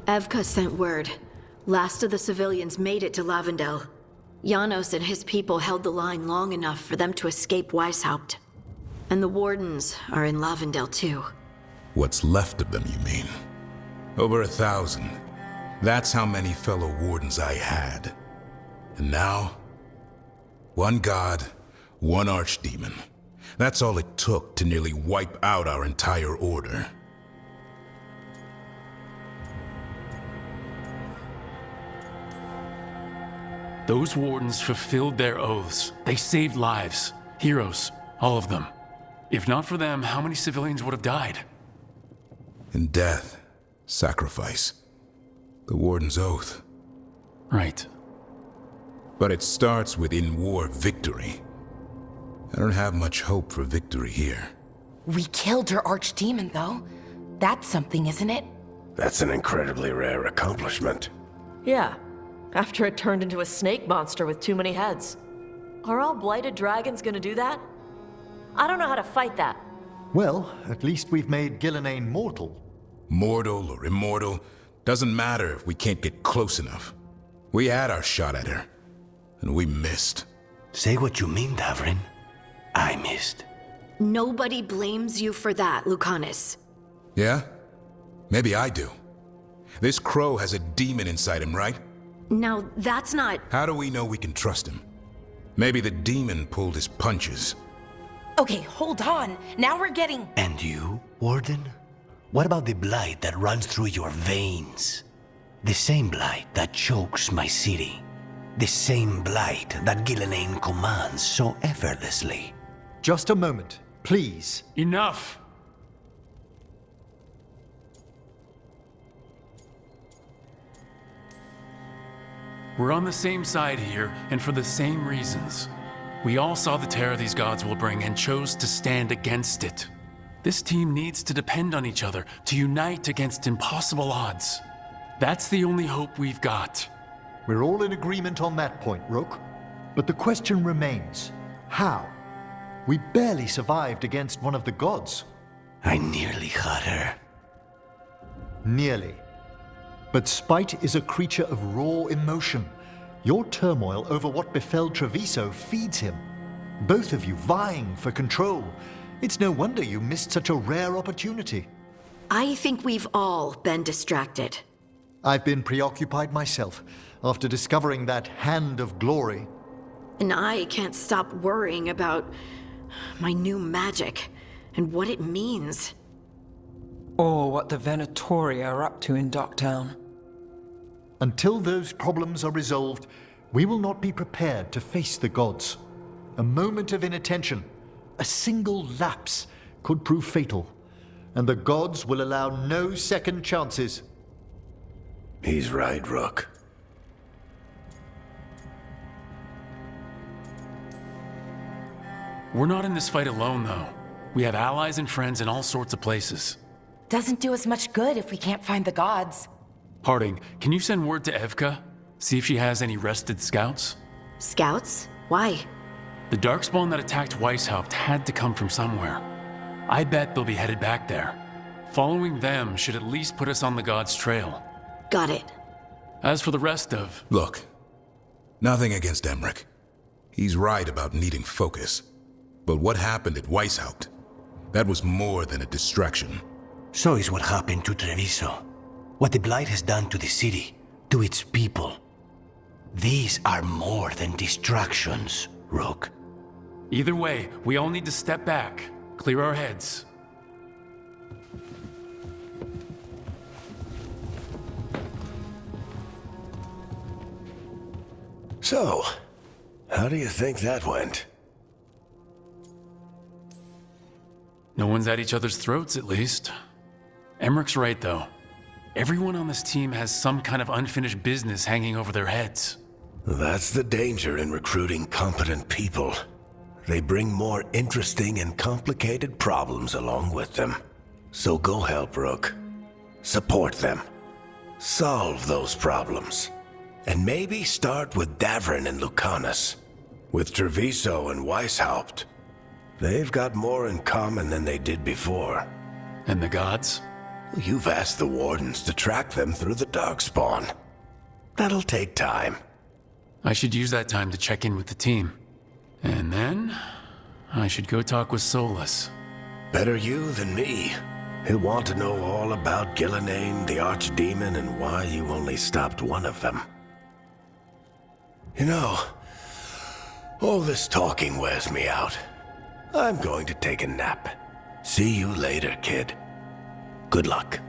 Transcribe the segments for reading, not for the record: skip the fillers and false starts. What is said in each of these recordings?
Evka sent word. Last of the civilians made it to Lavendel. Janos and his people held the line long enough for them to escape Weishaupt. And the Wardens are in Lavendel too. What's left of them, you mean? Over 1,000. That's how many fellow Wardens I had. And now, one god, one archdemon. That's all it took to nearly wipe out our entire order. Those Wardens fulfilled their oaths. They saved lives. Heroes. All of them. If not for them, how many civilians would have died? In death, sacrifice. The Warden's oath. Right. But it starts with in-war victory. I don't have much hope for victory here. We killed her archdemon, though. That's something, isn't it? That's an incredibly rare accomplishment. Yeah, after it turned into a snake monster with too many heads. Are all blighted dragons gonna do that? I don't know how to fight that. Well, at least we've made Gillenane mortal. Mortal or immortal, doesn't matter if we can't get close enough. We had our shot at her, and we missed. Say what you mean, Davrin. I missed. Nobody blames you for that, Lucanus. Yeah? Maybe I do. This crow has a demon inside him, right? Now, that's not... How do we know we can trust him? Maybe the demon pulled his punches. Okay, hold on. Now we're getting... And you, Warden? What about the blight that runs through your veins? The same blight that chokes my city. The same blight that Gillenane commands so effortlessly. Just a moment, please. Enough! We're on the same side here, and for the same reasons. We all saw the terror these gods will bring and chose to stand against it. This team needs to depend on each other, to unite against impossible odds. That's the only hope we've got. We're all in agreement on that point, Rook. But the question remains, how? We barely survived against one of the gods. I nearly had her. Nearly. But spite is a creature of raw emotion. Your turmoil over what befell Treviso feeds him. Both of you vying for control. It's no wonder you missed such a rare opportunity. I think we've all been distracted. I've been preoccupied myself after discovering that hand of glory. And I can't stop worrying about my new magic and what it means. Or what the Venatori are up to in Docktown. Until those problems are resolved, we will not be prepared to face the gods. A moment of inattention, a single lapse, could prove fatal, and the gods will allow no second chances. He's right, Rook. We're not in this fight alone, though. We have allies and friends in all sorts of places. Doesn't do us much good if we can't find the gods. Harding, can you send word to Evka? See if she has any rested scouts? Scouts? Why? The Darkspawn that attacked Weishaupt had to come from somewhere. I bet they'll be headed back there. Following them should at least put us on the gods' trail. Got it. As for the rest of... Look, nothing against Emmerich. He's right about needing focus. But what happened at Weishaupt? That was more than a distraction. So is what happened to Treviso. What the Blight has done to the city, to its people. These are more than distractions, Rook. Either way, we all need to step back, clear our heads. So, how do you think that went? No one's at each other's throats, at least. Emmerich's right, though. Everyone on this team has some kind of unfinished business hanging over their heads. That's the danger in recruiting competent people. They bring more interesting and complicated problems along with them. So go help, Rook. Support them. Solve those problems. And maybe start with Davrin and Lucanus. With Treviso and Weishaupt. They've got more in common than they did before. And the gods? You've asked the Wardens to track them through the Darkspawn. That'll take time. I should use that time to check in with the team. And then, I should go talk with Solus. Better you than me. He'll want to know all about Gillenane, the Archdemon, and why you only stopped one of them. You know, all this talking wears me out. I'm going to take a nap. See you later, kid. Good luck.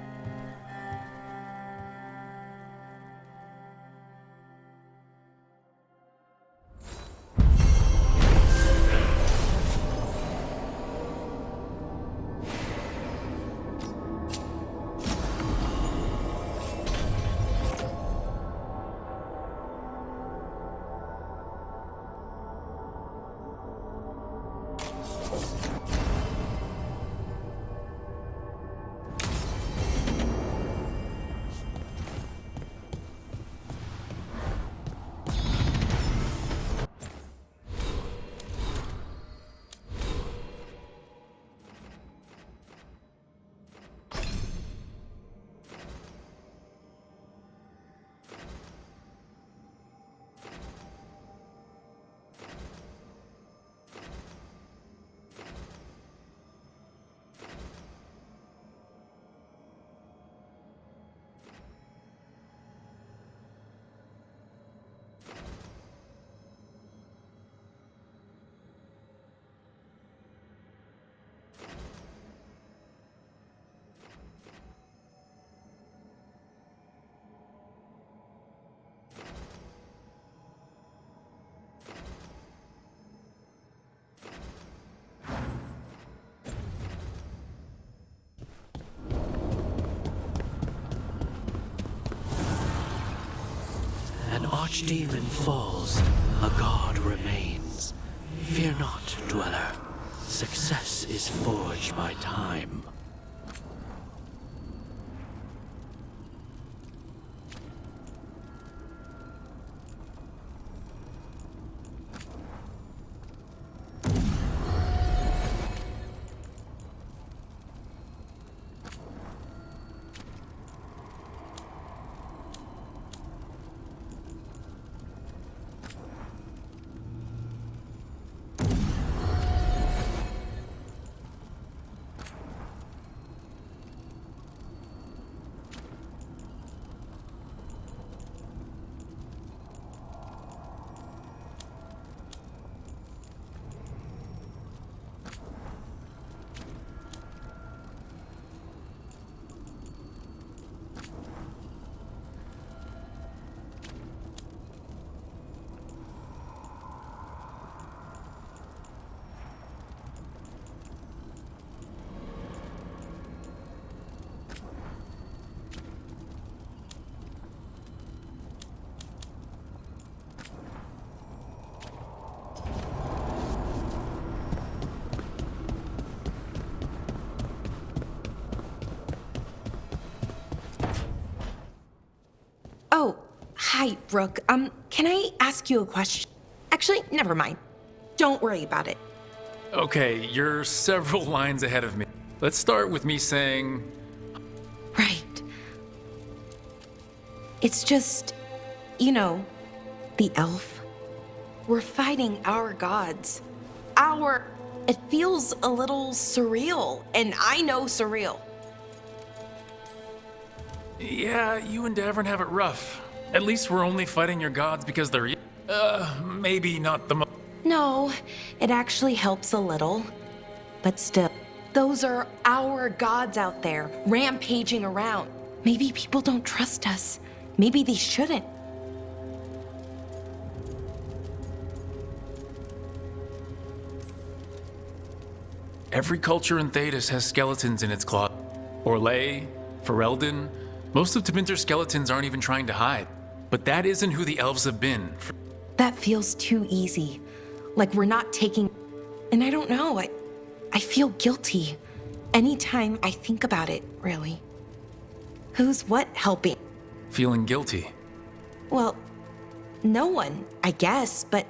An archdemon falls, a god remains. Fear not, dweller. Success is forged by time. Oh, hi, Brooke. Can I ask you a question? Actually, never mind. Don't worry about it. Okay, you're several lines ahead of me. Let's start with me saying, Right. It's just, you know, the elf. We're fighting our gods. It feels a little surreal, and I know surreal. yeah, you and Davern have it rough. At least we're only fighting your gods because they're maybe not the most. No, it actually helps a little. But still, those are our gods out there, rampaging around. Maybe people don't trust us. Maybe they shouldn't. Every culture in Thedas has skeletons in its closet. Orlais, Ferelden, most of Tevinter's skeletons aren't even trying to hide. But that isn't who the elves have been. That feels too easy. Like we're not taking... And I don't know, I feel guilty. Anytime I think about it, really. Who's what helping? Feeling guilty. Well, no one, I guess, but...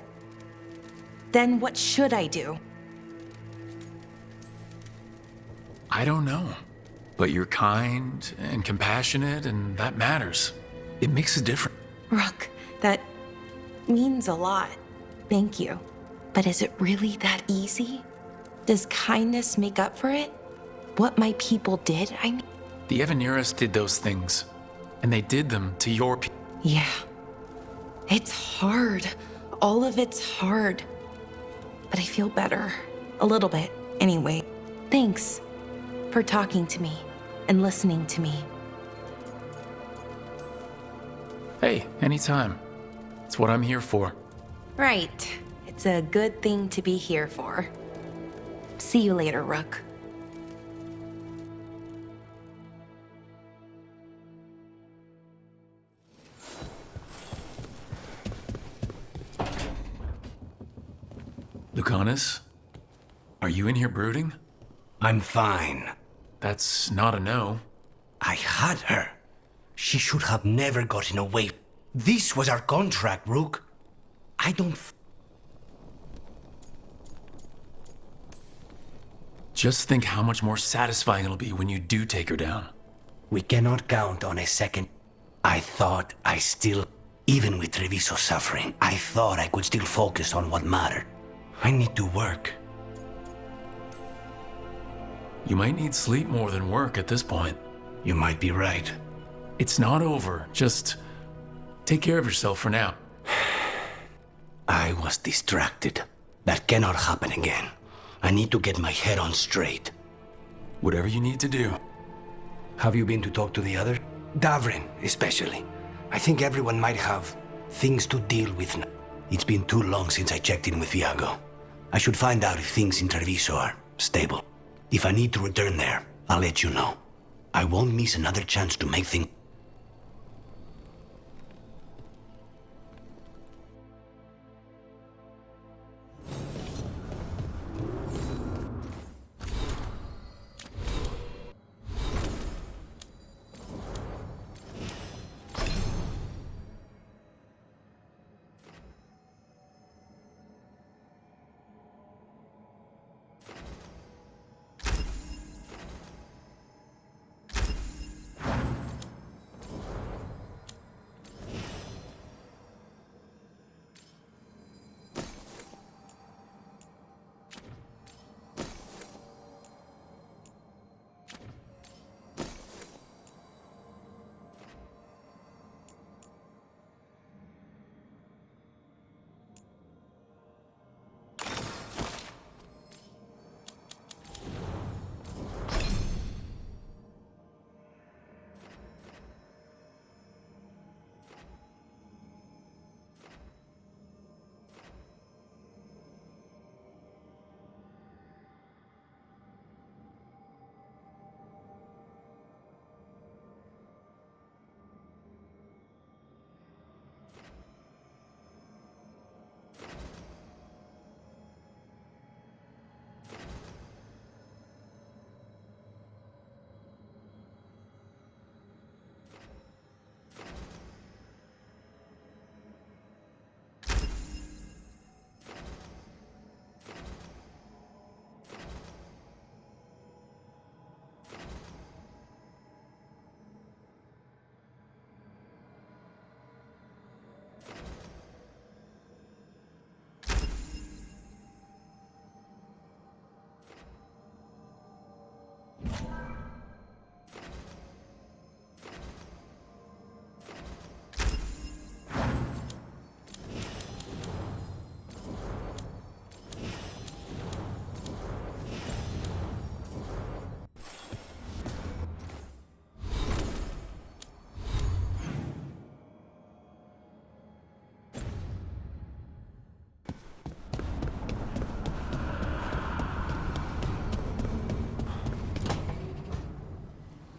Then what should I do? I don't know. But you're kind and compassionate, and that matters. It makes a difference. Rook, that means a lot. Thank you. But is it really that easy? Does kindness make up for it? What my people did, I mean? The Evaneris did those things, and they did them to your people. Yeah. It's hard. All of it's hard. But I feel better. A little bit, anyway. Thanks for talking to me and listening to me. Hey, anytime. It's what I'm here for. Right. It's a good thing to be here for. See you later, Rook. Lucanus, are you in here brooding? I'm fine. That's not a no. I had her. She should have never gotten away. This was our contract, Rook. I don't... Just think how much more satisfying it'll be when you do take her down. We cannot count on a second. I thought I still... Even with Treviso suffering, I thought I could still focus on what mattered. I need to work. You might need sleep more than work at this point. You might be right. It's not over. Just take care of yourself for now. I was distracted. That cannot happen again. I need to get my head on straight. Whatever you need to do. Have you been to talk to the others? Davrin, especially. I think everyone might have things to deal with now. It's been too long since I checked in with Iago. I should find out if things in Treviso are stable. If I need to return there, I'll let you know. I won't miss another chance to make things...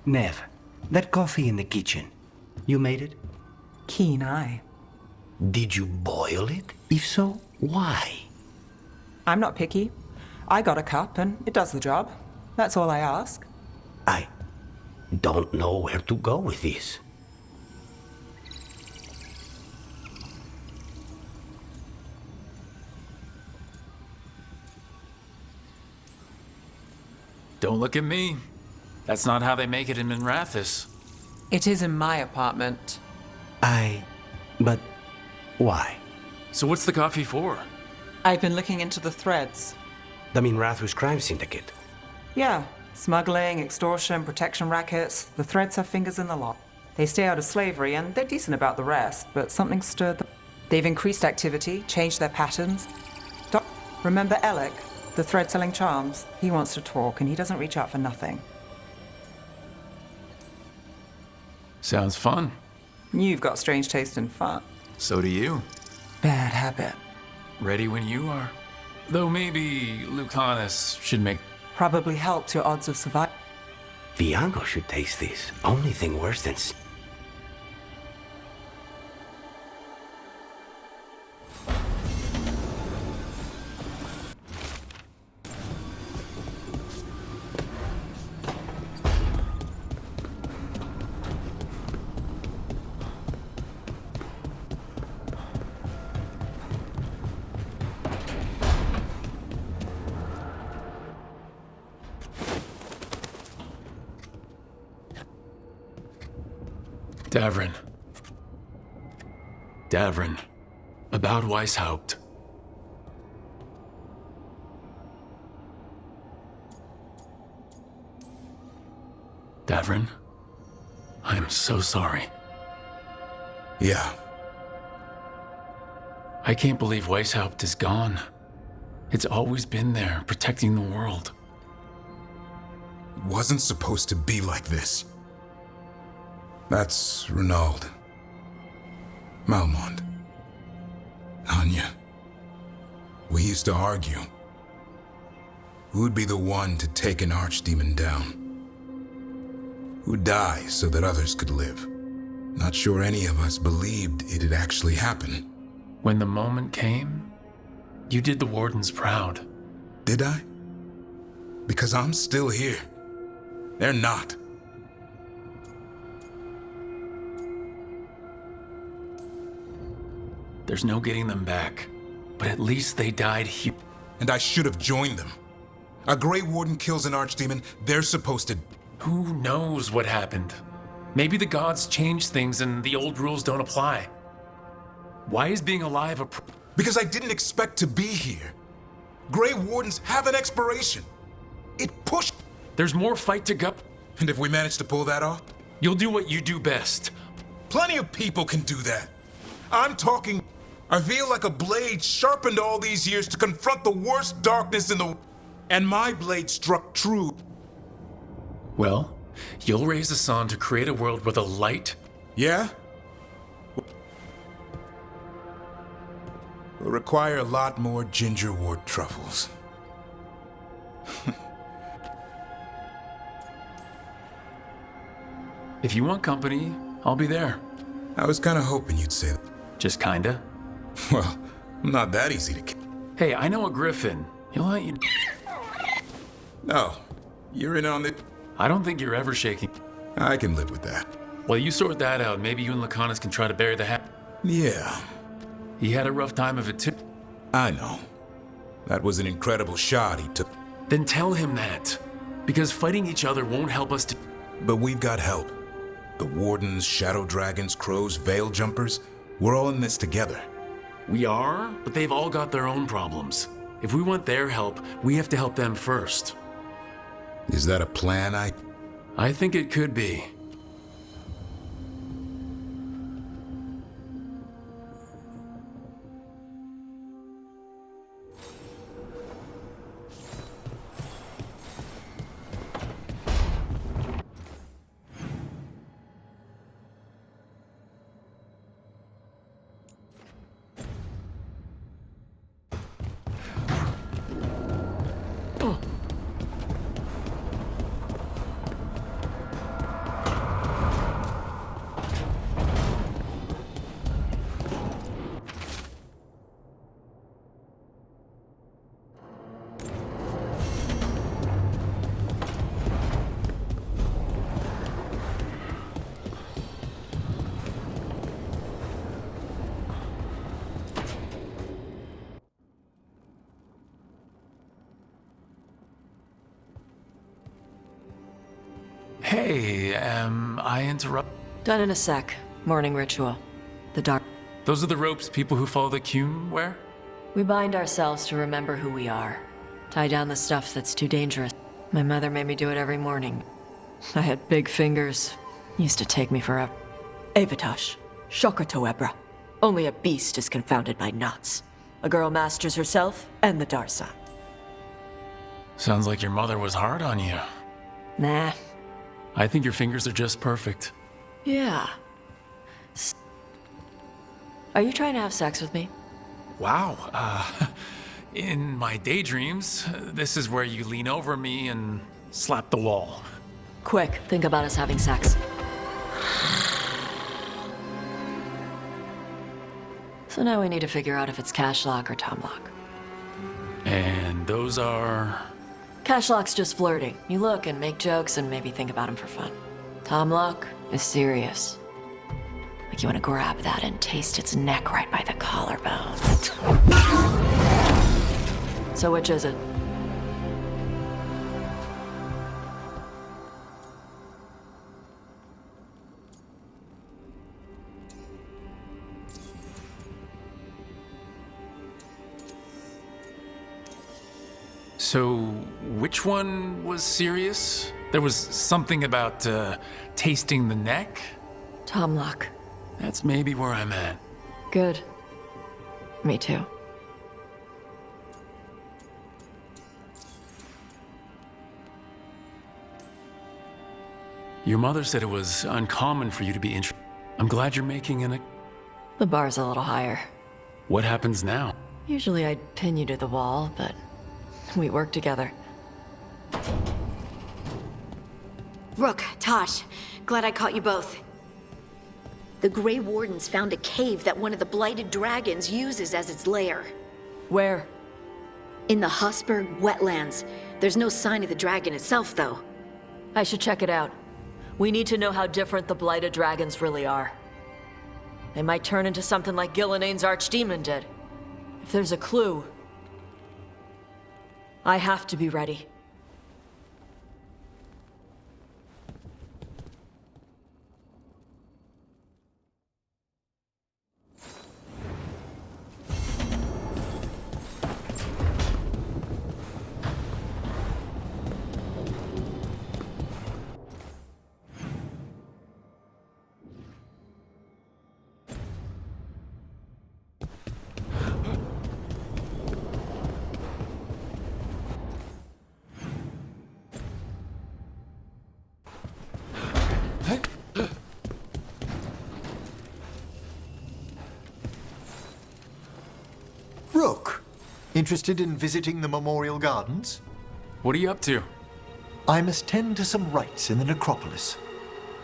Nev, that coffee in the kitchen, you made it? Keen eye. Did you boil it? If so, why? I'm not picky. I got a cup and it does the job. That's all I ask. I don't know where to go with this. Don't look at me. That's not how they make it in Minrathis. It is in my apartment. But why? So what's the coffee for? I've been looking into the threads. The Minrathus crime syndicate. Yeah, smuggling, extortion, protection rackets. The threads have fingers in the lot. They stay out of slavery, and they're decent about the rest, but something stirred them. They've increased activity, changed their patterns. Remember Alec, the thread selling charms? He wants to talk, and he doesn't reach out for nothing. Sounds fun. You've got strange taste in fun. So do you. Bad habit. Ready when you are. Though maybe Lucanus should make... Probably helps your odds of survival. Viago should taste this. Only thing worse than... Davrin. About Weishaupt. Davrin, I'm so sorry. Yeah. I can't believe Weishaupt is gone. It's always been there, protecting the world. It wasn't supposed to be like this. That's Renaud. Malmont. Anya. We used to argue. Who'd be the one to take an archdemon down? Who'd die so that others could live? Not sure any of us believed it'd actually happen. When the moment came, you did the Wardens proud. Did I? Because I'm still here. They're not. There's no getting them back, but at least they died here. And I should have joined them. A Grey Warden kills an archdemon, they're supposed to... Who knows what happened? Maybe the gods changed things and the old rules don't apply. Why is being alive a... Because I didn't expect to be here. Grey Wardens have an expiration. It pushed... There's more fight to go. And if we manage to pull that off? You'll do what you do best. Plenty of people can do that. I'm talking... I feel like a blade sharpened all these years to confront the worst darkness in the... And my blade struck true. Well, you'll raise the sun to create a world where the light... Yeah? Will require a lot more gingerwort truffles. If you want company, I'll be there. I was kind of hoping you'd say that. Just kinda. Well, I'm not that easy to kill. Hey, I know a griffin. He'll let you... No, you're in on it. I don't think you're ever shaking. I can live with that. While you sort that out, maybe you and Lacanus can try to bury the hat. Yeah. He had a rough time of it too. I know. That was an incredible shot he took. Then tell him that. Because fighting each other won't help us to... But we've got help. The Wardens, Shadow Dragons, Crows, Veil Jumpers, we're all in this together. We are, but they've all got their own problems. If we want their help, we have to help them first. Is that a plan I think it could be. Hey, I interrupt? Done in a sec. Morning ritual. The dark. Those are the ropes people who follow the Qun wear? We bind ourselves to remember who we are. Tie down the stuff that's too dangerous. My mother made me do it every morning. I had big fingers. Used to take me forever. Avatash. Shokratoebra. Only a beast is confounded by knots. A girl masters herself and the Darsa. Sounds like your mother was hard on you. Nah. I think your fingers are just perfect. Yeah. Are you trying to have sex with me? Wow, in my daydreams, this is where you lean over me and slap the wall. Quick, think about us having sex. So now we need to figure out if it's Cashlock or Tomlock. And those are... Cashlock's just flirting. You look and make jokes and maybe think about him for fun. Tomlock is serious. Like you want to grab that and taste its neck right by the collarbone. So which is it? So, which one was serious? There was something about, tasting the neck? Tomlock. That's maybe where I'm at. Good. Me too. Your mother said it was uncommon for you to be interested. I'm glad you're making an... The bar's a little higher. What happens now? Usually I'd pin you to the wall, but we work together. Rook, Tosh, glad I caught you both. The Grey Wardens found a cave that one of the Blighted Dragons uses as its lair. Where? In the Hussberg wetlands. There's no sign of the dragon itself, though. I should check it out. We need to know how different the Blighted Dragons really are. They might turn into something like Gillenane's Archdemon did. If there's a clue, I have to be ready. Rook, interested in visiting the Memorial Gardens? What are you up to? I must tend to some rites in the necropolis.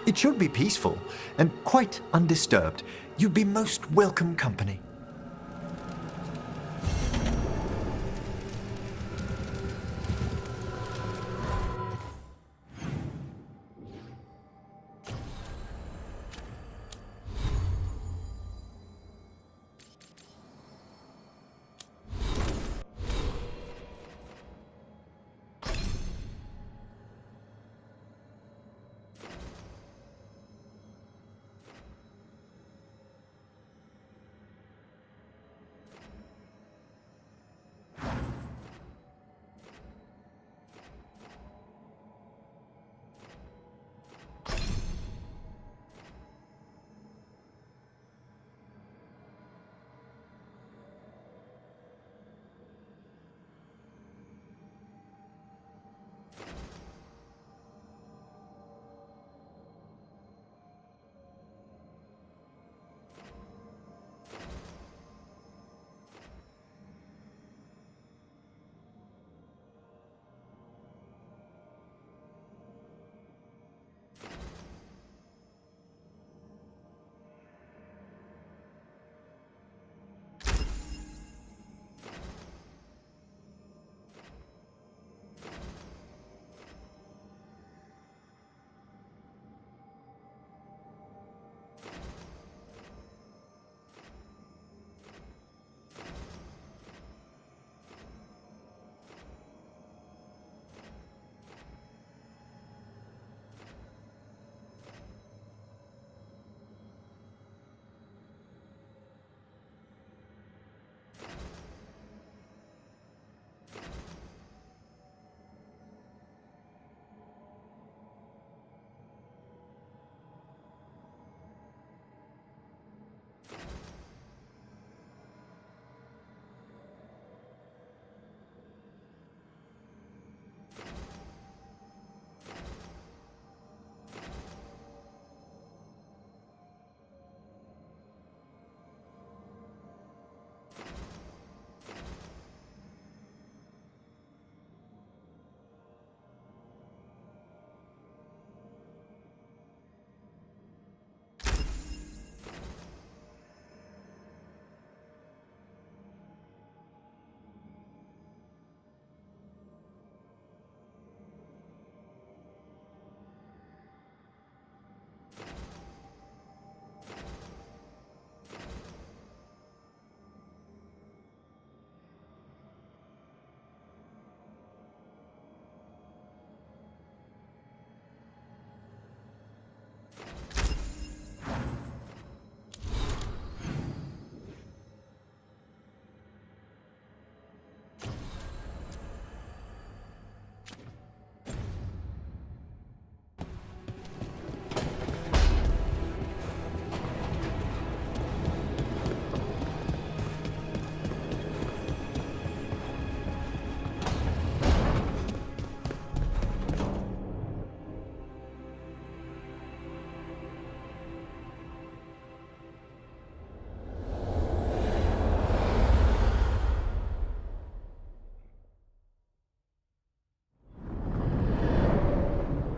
It should be peaceful and quite undisturbed. You'd be most welcome company.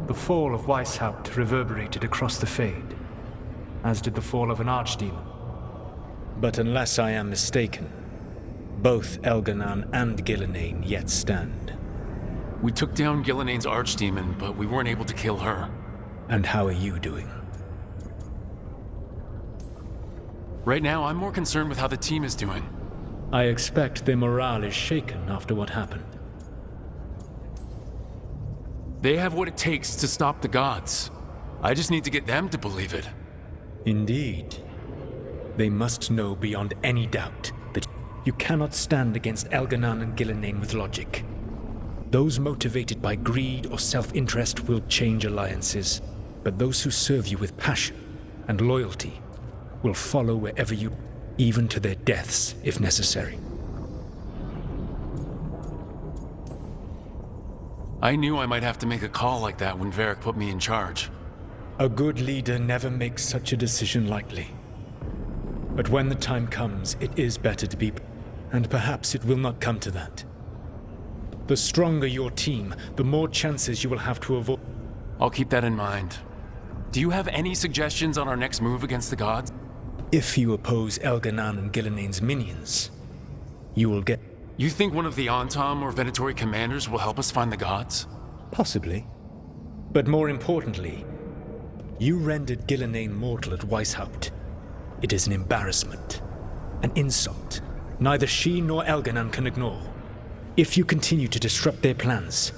the fall of Weishaupt reverberated across the Fade, as did the fall of an archdemon. But unless I am mistaken, both Elganan and Gillenane yet stand. We took down Gillenane's archdemon, but we weren't able to kill her. And how are you doing? Right now, I'm more concerned with how the team is doing. I expect their morale is shaken after what happened. They have what it takes to stop the gods. I just need to get them to believe it. Indeed. They must know beyond any doubt that you cannot stand against Elganan and Gillenane with logic. Those motivated by greed or self-interest will change alliances, but those who serve you with passion and loyalty will follow wherever you, even to their deaths if necessary. I knew I might have to make a call like that when Varric put me in charge. A good leader never makes such a decision lightly. But when the time comes, it is better to be, and perhaps it will not come to that. The stronger your team, the more chances you will have to avoid. I'll keep that in mind. Do you have any suggestions on our next move against the gods? If you oppose Elganan and Gillenane's minions, you will get... You think one of the Antom or Venatori commanders will help us find the gods? Possibly. But more importantly, you rendered Gillenane mortal at Weishaupt. It is an embarrassment, an insult, neither she nor Elganan can ignore. If you continue to disrupt their plans,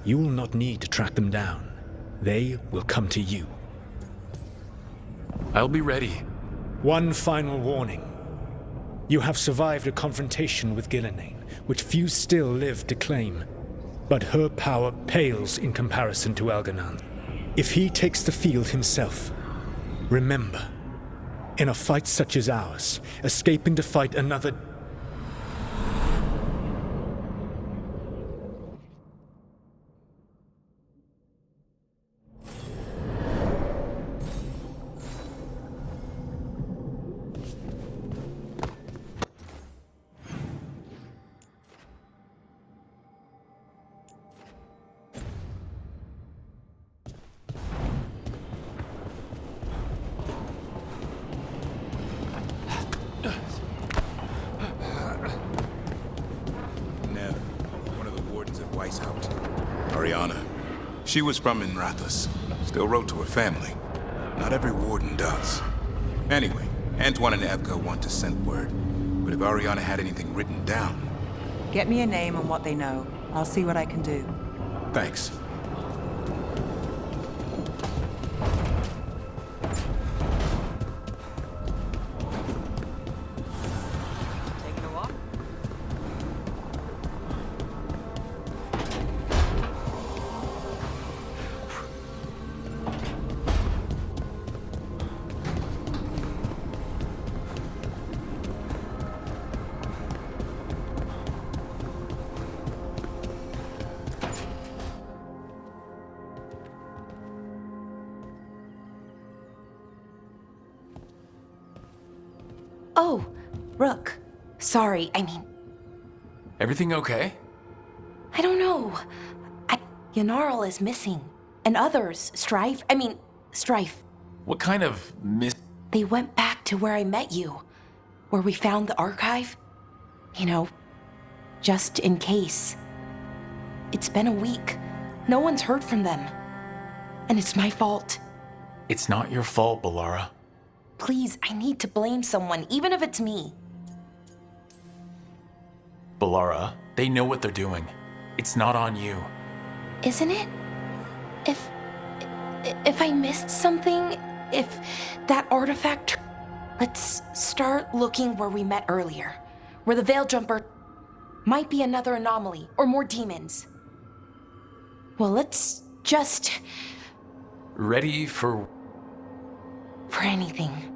you will not need to track them down. They will come to you. I'll be ready. One final warning. You have survived a confrontation with Gillenane, which few still live to claim. But her power pales in comparison to Elganan. If he takes the field himself, remember, in a fight such as ours, escaping to fight another... She was from Inrathus. Still wrote to her family. Not every warden does. Anyway, Antoine and Evka want to send word. But if Ariana had anything written down... Get me a name and what they know. I'll see what I can do. Thanks. Taking a walk? Oh, Rook. Sorry, I mean... Everything okay? I don't know. Yanarl is missing. And others, Strife. What kind of They went back to where I met you. Where we found the archive. You know, just in case. It's been a week. No one's heard from them. And it's my fault. It's not your fault, Balara. Please, I need to blame someone, even if it's me. Balara, they know what they're doing. It's not on you. Isn't it? If I missed something, if that artifact... Let's start looking where we met earlier. Where the Veil Jumper might be another anomaly, or more demons. Well, let's just... Ready for anything.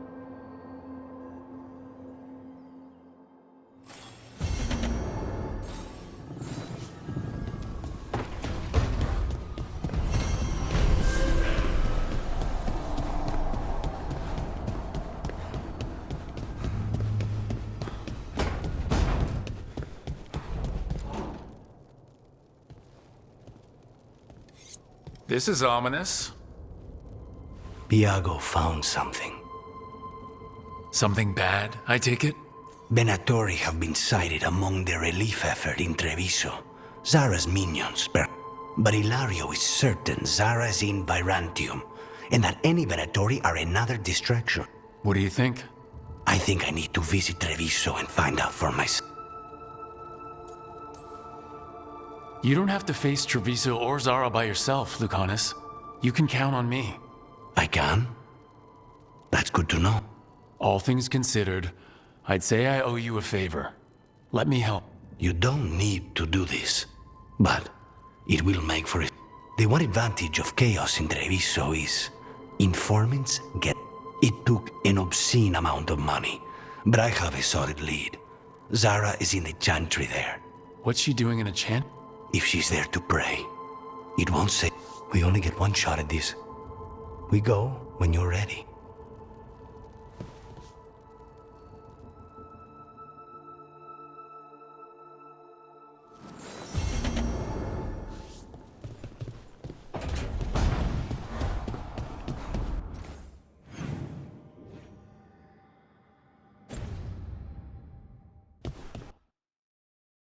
This is ominous. Viago found something. Something bad, I take it? Venatori have been sighted among the relief effort in Treviso. Zara's minions, but Ilario is certain Zara is in Virantium, and that any Venatori are another distraction. What do you think? I think I need to visit Treviso and find out for myself. You don't have to face Treviso or Zara by yourself, Lucanus. You can count on me. I can? That's good to know. All things considered, I'd say I owe you a favor. Let me help. You don't need to do this, but it will make for it. The one advantage of chaos in Treviso is informants get. It took an obscene amount of money, but I have a solid lead. Zara is in the chantry there. What's she doing in a chant? If she's there to pray, it won't say. We only get one shot at this. We go when you're ready.